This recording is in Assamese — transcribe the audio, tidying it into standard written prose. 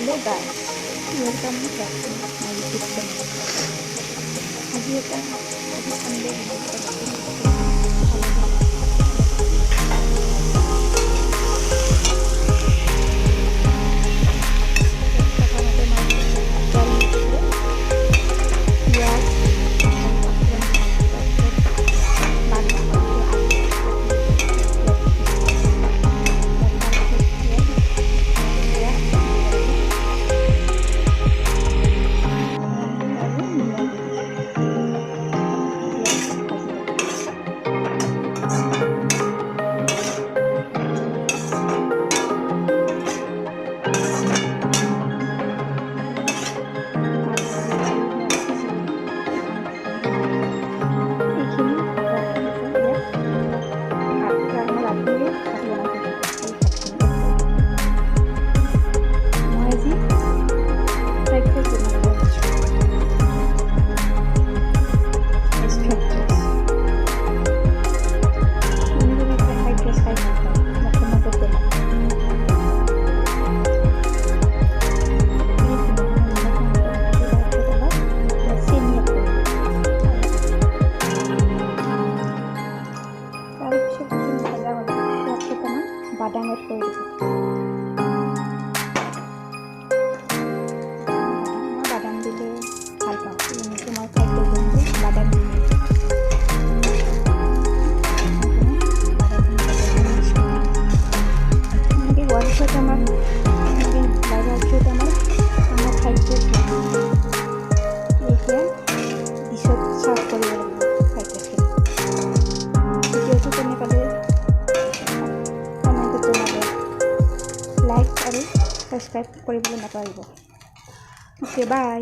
Hello guys, welcome back to my YouTube channel. আজি Sunday বাদাম এড কৰি দিব। মই বাদাম দিলে ভাল পাওঁ, এনেকৈ মই খাদ্য বস্তু বাদাম দিলে এনেকৈ হোৱাৰ পিছত আমাৰ লাগাৰ পিছত আমাৰ খাদ্য এতিয়া ডিছত চাৰ্ভ কৰিব লাগিব। খাদ্যখিনি ভিডিঅ'টো কেনে পালে লাইক আৰু সাবস্ক্ৰাইব কৰিবলৈ নাপাহৰিব। Okay bye.